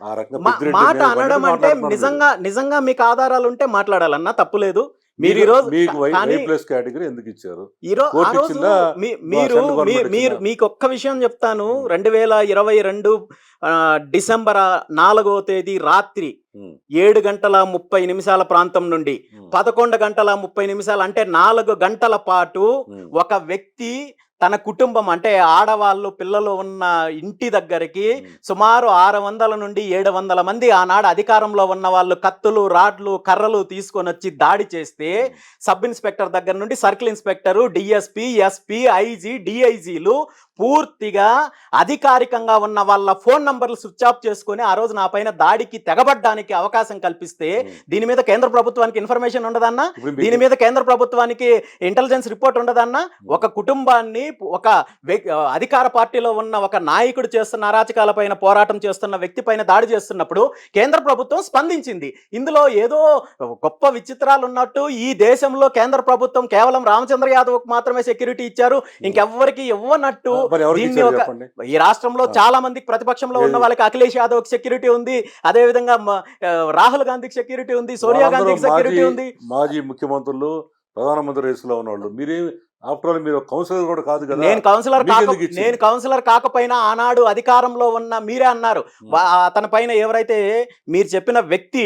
ఆ రకంగా పెద్దిరెడ్డి మాట మీద పడ్డట్టు అనడం అంటే మాట్లాడుతున్నారు మీరు. నిజంగా మీకు ఆధారాలుంటే మాట్లాడాలన్నా తప్పులేదు. మీరు మీకు ఈరోజు మీకు వై కానీ ప్లస్ కేటగిరీ ఎందుకిచ్చారు? ఆ కోర్ట్ రోజు ఇచ్చిందా? మీరు సెంట్రల్ గవర్నమెంట్ మీరు ఇచ్చిందా? మీకొక్క విషయం చెప్తాను. హ్మ్. 2022 డిసెంబర్ 4వ తేదీ రాత్రి హ్మ్. 7:30 ప్రాంతం నుండి హ్మ్. 11:30 అంటే 4 గంటల పాటు హ్మ్. ఒక వ్యక్తి తన కుటుంబం అంటే ఆడవాళ్ళు, పిల్లలు ఉన్న ఇంటి దగ్గరికి హ్మ్. సుమారు 600 నుండి 700 మంది ఆనాడు అధికారంలో ఉన్న వాళ్ళు కత్తులు, రాడ్లు, కర్రలు తీసుకొనొచ్చి దాడి చేస్తే హ్మ్. సబ్ ఇన్స్‌పెక్టర్ దగ్గర నుండి circle inspector, DSP, SP, IG, డీఐజీలు పూర్తిగా అధికారికంగా ఉన్న వాళ్ళ ఫోన్ నంబర్లు స్విచ్ ఆఫ్ చేసుకొని ఆ రోజు నా పైన దాడికి తెగబడ్డానికి అవకాశం కల్పిస్తే హ్మ్. దీని మీద కేంద్ర ప్రభుత్వానికి ఇన్ఫర్మేషన్ ఉండదన్నా? ఇప్పుడు దీని మీకు మీద కేంద్ర ప్రభుత్వానికి ఇంటెలిజెన్స్ రిపోర్ట్ ఉండదన్నా? హ్మ్. ఒక కుటుంబాన్ని ఒక అధికార పార్టీలో ఉన్న ఒక నాయకుడు చేస్తున్న అరాచకాల పైన పోరాటం చేస్తున్న వ్యక్తి పైన దాడి చేస్తున్నప్పుడు కేంద్ర ప్రభుత్వం స్పందించింది. ఇందులో ఏదో గొప్ప విచిత్రాలు ఉన్నట్టు ఈ దేశంలో కేంద్ర ప్రభుత్వం కేవలం రామచంద్ర యాదవ్‌కు మాత్రమే సెక్యూరిటీ ఇచ్చారు. హ్మ్. ఇంకెవ్వరికి ఇవ్వనట్టు మరి దీన్ని ఎవరికిచ్చారు ఒక చెప్పండి? ఈ రాష్ట్రంలో ఆ! చాలా మందికి ప్రతిపక్షంలో ఉన్న ఏది? వాళ్ళకి అఖిలేష్ యాదవ్‌కి సెక్యూరిటీ ఉంది. అదే విధంగా రాహుల్ గాంధీకి సెక్యూరిటీ ఉంది. సోనియా వాళ్ళందరూ గాంధీకి మాజీ సెక్యూరిటీ ఉంది. మాజీ ముఖ్యమంత్రులు, ప్రధానమంత్రి రేస్‌లో ఉన్నోళ్ళు. మీరేమి ఆఫ్టర్ ఆల్ మీరు ఒక కౌన్సిలర్ కూడా కాదు గదా! నేను మీకెందుకిచ్చింది? కౌన్సిలర్ కాకపోయినా ఆనాడు అధికారంలో ఉన్న మీరే అన్నారు. హ్మ్. అతని పైన ఎవరైతే మీరు చెప్పిన వ్యక్తి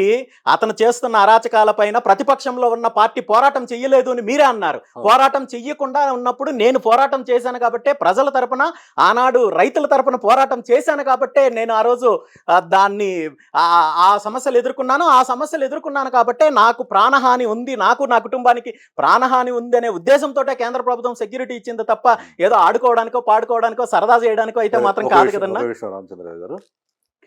అతను చేస్తున్న అరాచకాల పైన ప్రతిపక్షంలో ఉన్న పార్టీ పోరాటం చెయ్యలేదు అని మీరే అన్నారు. అవును. పోరాటం చెయ్యకుండా ఉన్నప్పుడు నేను పోరాటం చేశాను కాబట్టే ప్రజల తరపున ఆనాడు రైతుల తరపున పోరాటం చేశాను కాబట్టే నేను ఆ రోజు దాన్ని ఆ సమస్యలు ఎదుర్కొన్నాను. ఆ సమస్యలు ఎదుర్కొన్నాను కాబట్టే నాకు ప్రాణహాని ఉంది. నాకు నా కుటుంబానికి ప్రాణహాని ఉందనే ఉద్దేశంతోటే కేంద్ర ప్రభుత్వం సెక్యూరిటీ ఇచ్చింది తప్ప హ్మ్. ఏదో ఆడుకోవడానికో, పాడుకోవడానికో, సరదా చేయడానికో అయితే సరే మాత్రం కాదు ఒక కదన్నా! విషయం రామచంద్రరావు గారు.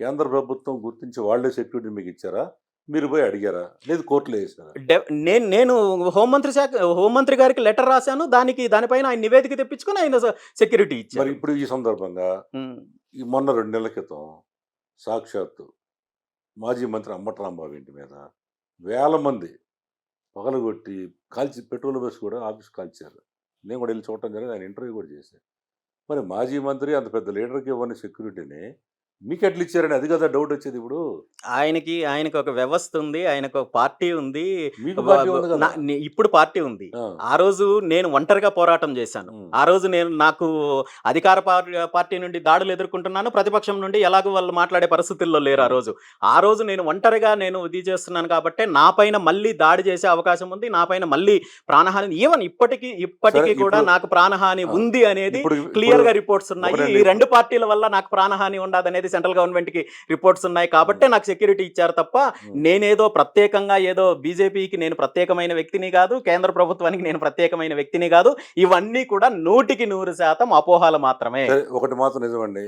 కేంద్ర ప్రభుత్వం గుర్తించి వాళ్ళే సెక్యూరిటీ మీకిచ్చారా? మీరు పోయి అడిగారా? లేదు కోర్ట్‌లో ఏసారా? డె నేను నేను హోంమంత్రి గారికి లెటర్ రాసాను. దానిపైన ఆయన నివేదిక తెప్పించుకొని ఆయన సెక్యూరిటీ మరి ఇచ్చారు. ఇప్పుడు ఈ సందర్భంగా హ్మ్. ఈ మొన్న 2 నెలల క్రితం సాక్షాత్తు మాజీ మంత్రి అంబటి రాంబాబు ఇంటి మీద వేల మంది పగలగొట్టి పెట్రోల్ బస్ కూడా ఆఫీస్ కాల్చారు. నేను కూడా ఎళ్లి చూడటం జరిగింది. ఆయన ఇంటర్వ్యూ కూడా చేశా. మరి మాజీ మంత్రి అంత పెద్ద లీడర్‌కి ఇవ్వని సెక్యూరిటీని మీకెట్లిచ్చారని అది కదా డౌటొచ్చేదిప్పుడు. ఆయనకి ఒక వ్యవస్థ ఉంది. ఆయనకు ఒక పార్టీ ఉంది. మీకు వ పార్టీ వ ఉంది నా గదా! నే ఇప్పుడు పార్టీ ఉంది. ఆ! ఆ రోజు నేను ఒంటరిగా పోరాటం చేశాను. హ్మ్. ఆ రోజు నాకు అధికార పార్టీ నుండి దాడులు ఎదుర్కొంటున్నాను. ప్రతిపక్షం నుండి ఎలాగో వాళ్ళు మాట్లాడే పరిస్థితుల్లో లేరు ఆ హ్మ్. రోజు. ఆ రోజు నేను ఒంటరిగా ఇది చేస్తున్నాను కాబట్టే నా పైన మళ్ళీ దాడి చేసే అవకాశం ఉంది. నా పైన మళ్ళీ ప్రాణహాని ఈవెన్ సరే ఇప్పటికి కూడా ఇప్పుడు నాకు ప్రాణహాని ఆ! ఉంది అనేది ఇప్పుడు ఇప్పుడు క్లియర్‌గా రిపోర్ట్స్ ఉన్నాయి. ఒకటండి ఈ 2 పార్టీల వల్ల నాకు ప్రాణహాని ఉండదనేది సెంట్రల్ గవర్నమెంట్‌కి రిపోర్ట్స్ ఉన్నాయి కాబట్టే హ్మ్. నాకు సెక్యూరిటీ ఇచ్చారు తప్ప, హ్మ్. నేనేదో ప్రత్యేకంగా ఏదో బీజేపీకి నేను ప్రత్యేకమైన వ్యక్తిని గాదు. కేంద్ర ప్రభుత్వానికి నేను ప్రత్యేకమైన వ్యక్తిని గాదు. ఇవన్నీ కూడా 100% అపోహలు మాత్రమే. సరే ఒకటి మాత్రం నిజమండి.